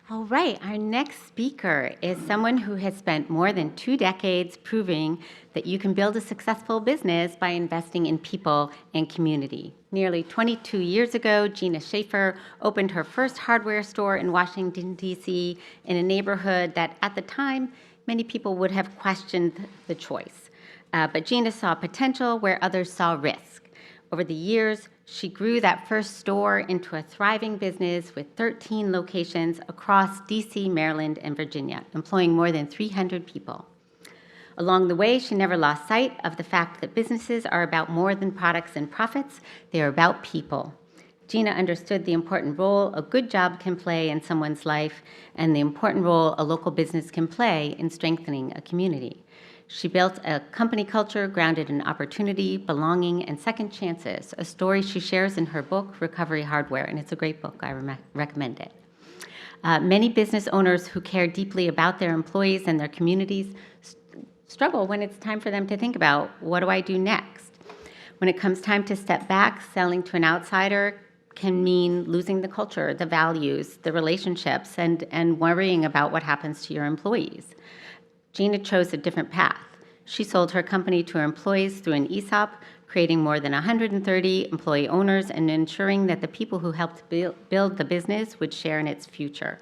All right, our next speaker is someone who has spent more than 2 decades proving that you can build a successful business by investing in people and community. Nearly 22 years ago, Gina Schaefer opened her first hardware store in Washington, D.C., in a neighborhood that at the time, many people would have questioned the choice. But Gina saw potential where others saw risk. Over the years, she grew that first store into a thriving business with 13 locations across D.C., Maryland, and Virginia, employing more than 300 people. Along the way, she never lost sight of the fact that businesses are about more than products and profits. They are about people. Gina understood the important role a good job can play in someone's life and the important role a local business can play in strengthening a community. She built a company culture grounded in opportunity, belonging, and second chances, a story she shares in her book, Recovery Hardware, and it's a great book. I recommend it. Many business owners who care deeply about their employees and their communities struggle when it's time for them to think about, what do I do next? When it comes time to step back, selling to an outsider can mean losing the culture, the values, the relationships, and worrying about what happens to your employees. Gina chose a different path. She sold her company to her employees through an ESOP, creating more than 130 employee owners and ensuring that the people who helped build the business would share in its future.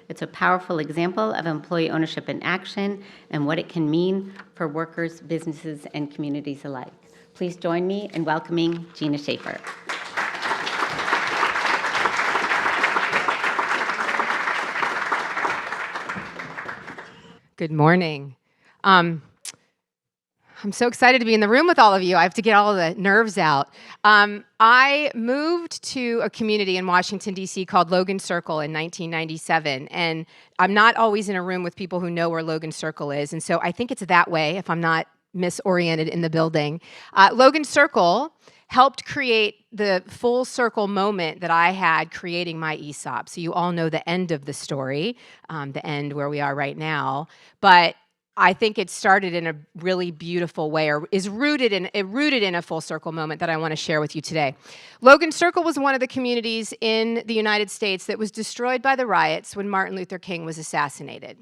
It's a powerful example of employee ownership in action and what it can mean for workers, businesses, and communities alike. Please join me in welcoming Gina Schaefer. Good morning. I'm so excited to be in the room with all of you. I have to get all of the nerves out. I moved to a community in Washington, D.C. called Logan Circle in 1997, and I'm not always in a room with people who know where Logan Circle is, and so I think it's that way if I'm not misoriented in the building. Logan Circle helped create the full circle moment that I had creating my ESOP. So you all know the end of the story, the end where we are right now. But I think it started in a really beautiful way, or is rooted in a full circle moment that I want to share with you today. Logan Circle was one of the communities in the United States that was destroyed by the riots when Martin Luther King was assassinated.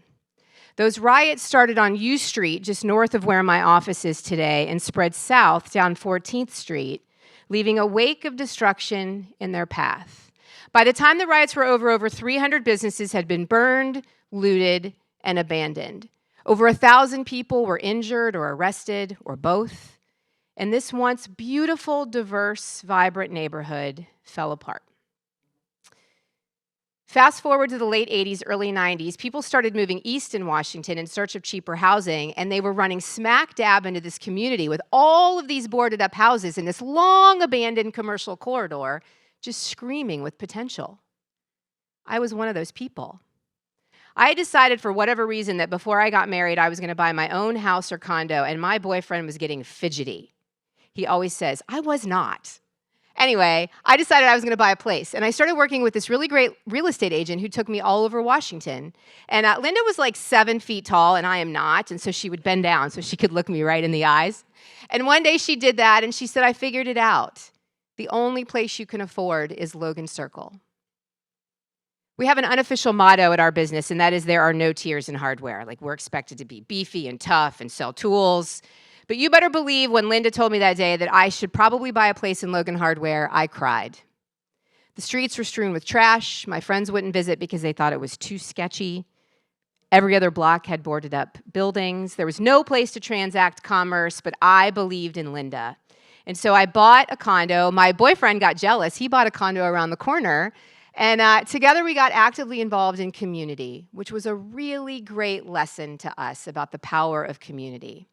Those riots started on U Street, just north of where my office is today, and spread south down 14th Street, leaving a wake of destruction in their path. By the time the riots were over 300 businesses had been burned, looted, and abandoned. Over 1,000 people were injured or arrested, or both. And this once beautiful, diverse, vibrant neighborhood fell apart. Fast forward to the late 80s, early 90s, people started moving east in Washington in search of cheaper housing, and they were running smack dab into this community with all of these boarded up houses in this long abandoned commercial corridor, just screaming with potential. I was one of those people. I decided for whatever reason that before I got married, I was going to buy my own house or condo, and my boyfriend was getting fidgety. He always says, I was not. Anyway, I decided I was going to buy a place, and I started working with this really great real estate agent who took me all over Washington. And Linda was like 7 feet tall, and I am not, and so she would bend down so she could look me right in the eyes. And one day she did that, and she said, I figured it out. The only place you can afford is Logan Circle. We have an unofficial motto at our business, and that is there are no tears in hardware. Like, we're expected to be beefy and tough and sell tools. But you better believe when Linda told me that day that I should probably buy a place in Logan Hardware, I cried. The streets were strewn with trash. My friends wouldn't visit because they thought it was too sketchy. Every other block had boarded up buildings. There was no place to transact commerce, but I believed in Linda. And so I bought a condo. My boyfriend got jealous. He bought a condo around the corner. And together we got actively involved in community, which was a really great lesson to us about the power of community.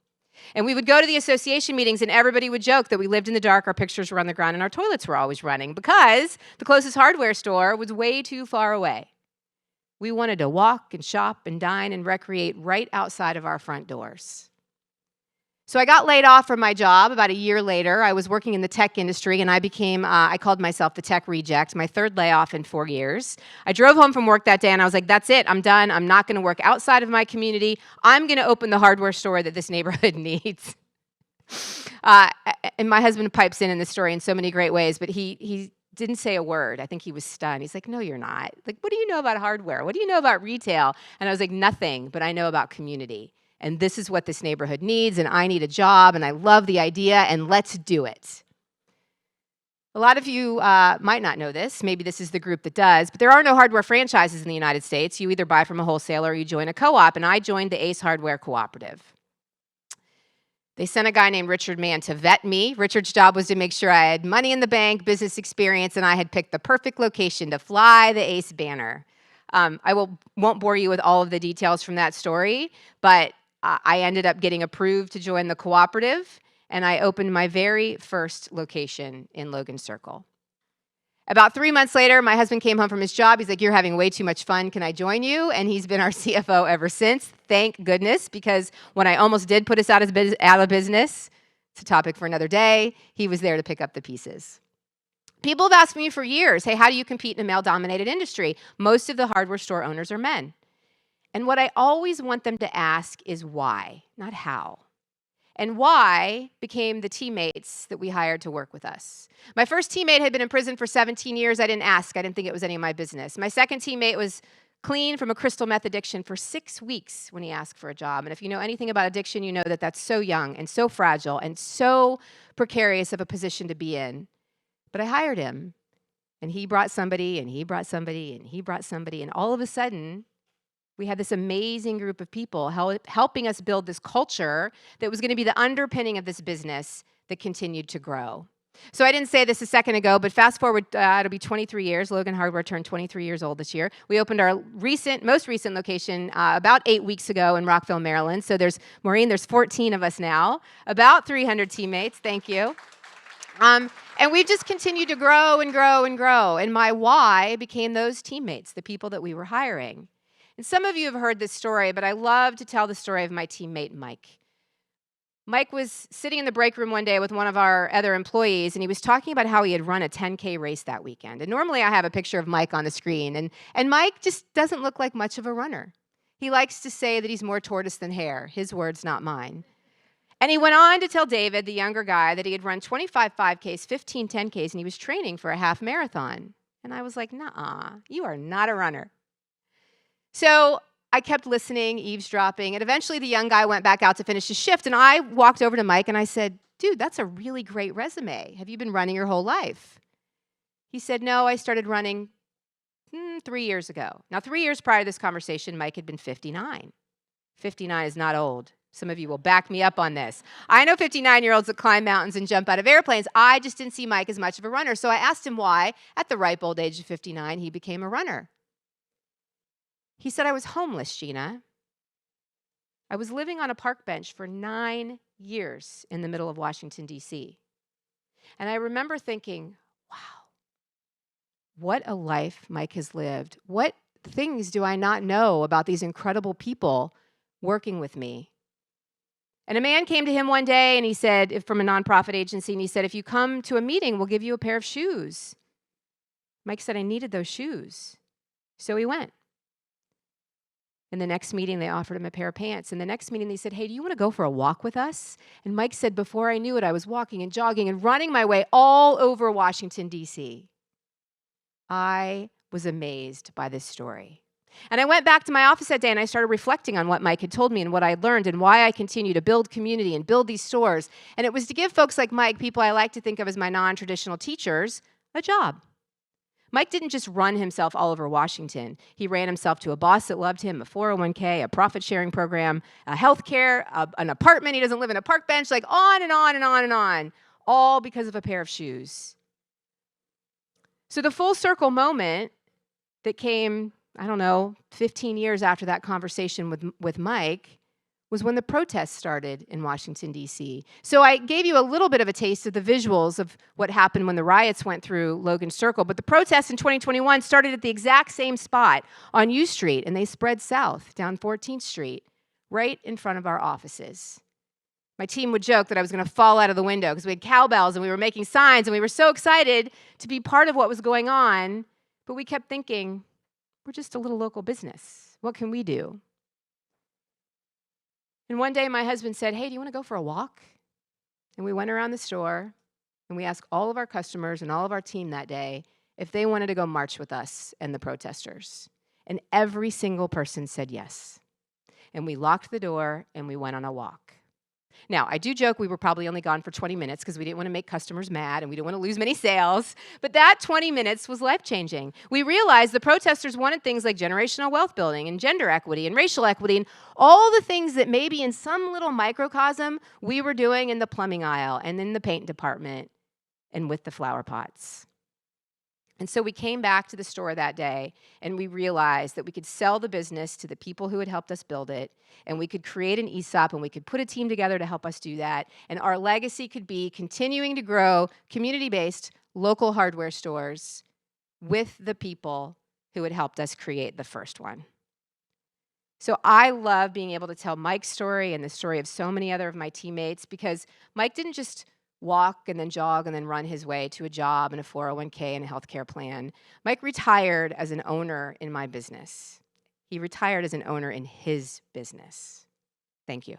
And we would go to the association meetings, and everybody would joke that we lived in the dark, our pictures were on the ground, and our toilets were always running because the closest hardware store was way too far away. We wanted to walk and shop and dine and recreate right outside of our front doors. So I got laid off from my job about a year later. I was working in the tech industry, and I called myself the tech reject, my third layoff in 4 years. I drove home from work that day, and I was like, that's it, I'm done. I'm not going to work outside of my community. I'm going to open the hardware store that this neighborhood needs. And my husband pipes in this story in so many great ways, but he didn't say a word. I think he was stunned. He's like, no, you're not. Like, what do you know about hardware? What do you know about retail? And I was like, nothing, but I know about community. And this is what this neighborhood needs, and I need a job, and I love the idea, and let's do it. A lot of you might not know this. Maybe this is the group that does, but there are no hardware franchises in the United States. You either buy from a wholesaler or you join a co-op, and I joined the Ace Hardware Cooperative. They sent a guy named Richard Mann to vet me. Richard's job was to make sure I had money in the bank, business experience, and I had picked the perfect location to fly the Ace banner. I won't bore you with all of the details from that story, but I ended up getting approved to join the cooperative, and I opened my very first location in Logan Circle. About 3 months later, my husband came home from his job. He's like, you're having way too much fun. Can I join you? And he's been our CFO ever since. Thank goodness, because when I almost did put us out of business, it's a topic for another day, he was there to pick up the pieces. People have asked me for years, hey, how do you compete in a male-dominated industry? Most of the hardware store owners are men. And what I always want them to ask is why, not how. And why became the teammates that we hired to work with us. My first teammate had been in prison for 17 years. I didn't ask. I didn't think it was any of my business. My second teammate was clean from a crystal meth addiction for 6 weeks when he asked for a job. And if you know anything about addiction, you know that that's so young and so fragile and so precarious of a position to be in. But I hired him. And he brought somebody, and he brought somebody, and he brought somebody. And all of a sudden, we had this amazing group of people helping us build this culture that was going to be the underpinning of this business that continued to grow. So I didn't say this a second ago, but fast forward, it'll be 23 years. Logan Hardware turned 23 years old this year. We opened our most recent location about 8 weeks ago in Rockville, Maryland. So Maureen, there's 14 of us now, about 300 teammates. Thank you. And we've just continued to grow and grow and grow. And my why became those teammates, the people that we were hiring. And some of you have heard this story, but I love to tell the story of my teammate, Mike. Mike was sitting in the break room one day with one of our other employees, and he was talking about how he had run a 10K race that weekend. And normally I have a picture of Mike on the screen, and Mike just doesn't look like much of a runner. He likes to say that he's more tortoise than hare. His words, not mine. And he went on to tell David, the younger guy, that he had run 25 5Ks, 15 10Ks, and he was training for a half marathon. And I was like, nuh-uh, you are not a runner. So I kept listening, eavesdropping, and eventually the young guy went back out to finish his shift, and I walked over to Mike and I said, dude, that's a really great resume. Have you been running your whole life? He said, no, I started running 3 years ago. Now, 3 years prior to this conversation, Mike had been 59. 59 is not old. Some of you will back me up on this. I know 59-year-olds that climb mountains and jump out of airplanes. I just didn't see Mike as much of a runner, so I asked him why, at the ripe old age of 59, he became a runner. He said, I was homeless, Gina. I was living on a park bench for 9 years in the middle of Washington, D.C. And I remember thinking, wow, what a life Mike has lived. What things do I not know about these incredible people working with me? And a man came to him one day and he said, from a nonprofit agency, and he said, if you come to a meeting, we'll give you a pair of shoes. Mike said, I needed those shoes. So he went. In the next meeting, they offered him a pair of pants. In the next meeting, they said, hey, do you want to go for a walk with us? And Mike said, before I knew it, I was walking and jogging and running my way all over Washington, D.C. I was amazed by this story. And I went back to my office that day and I started reflecting on what Mike had told me and what I had learned and why I continue to build community and build these stores. And it was to give folks like Mike, people I like to think of as my non-traditional teachers, a job. Mike didn't just run himself all over Washington. He ran himself to a boss that loved him, a 401k, a profit-sharing program, a health care, an apartment. He doesn't live in a park bench, like on and on and on and on, all because of a pair of shoes. So the full circle moment that came, 15 years after that conversation with Mike was when the protests started in Washington, D.C. So I gave you a little bit of a taste of the visuals of what happened when the riots went through Logan Circle. But the protests in 2021 started at the exact same spot on U Street, and they spread south down 14th Street, right in front of our offices. My team would joke that I was going to fall out of the window because we had cowbells and we were making signs and we were so excited to be part of what was going on. But we kept thinking, we're just a little local business. What can we do? And one day my husband said, hey, do you want to go for a walk? And we went around the store And we asked all of our customers and all of our team that day if they wanted to go march with us and the protesters. And every single person said yes. And we locked the door and we went on a walk. Now, I do joke we were probably only gone for 20 minutes because we didn't want to make customers mad and we didn't want to lose many sales, but that 20 minutes was life-changing. We realized the protesters wanted things like generational wealth building and gender equity and racial equity and all the things that maybe in some little microcosm we were doing in the plumbing aisle and in the paint department and with the flower pots. And so we came back to the store that day and we realized that we could sell the business to the people who had helped us build it, and we could create an ESOP and we could put a team together to help us do that. And our legacy could be continuing to grow community-based local hardware stores with the people who had helped us create the first one. So I love being able to tell Mike's story and the story of so many other of my teammates, because Mike didn't just walk and then jog and then run his way to a job and a 401k and a healthcare plan. Mike retired as an owner in my business. He retired as an owner in his business. Thank you.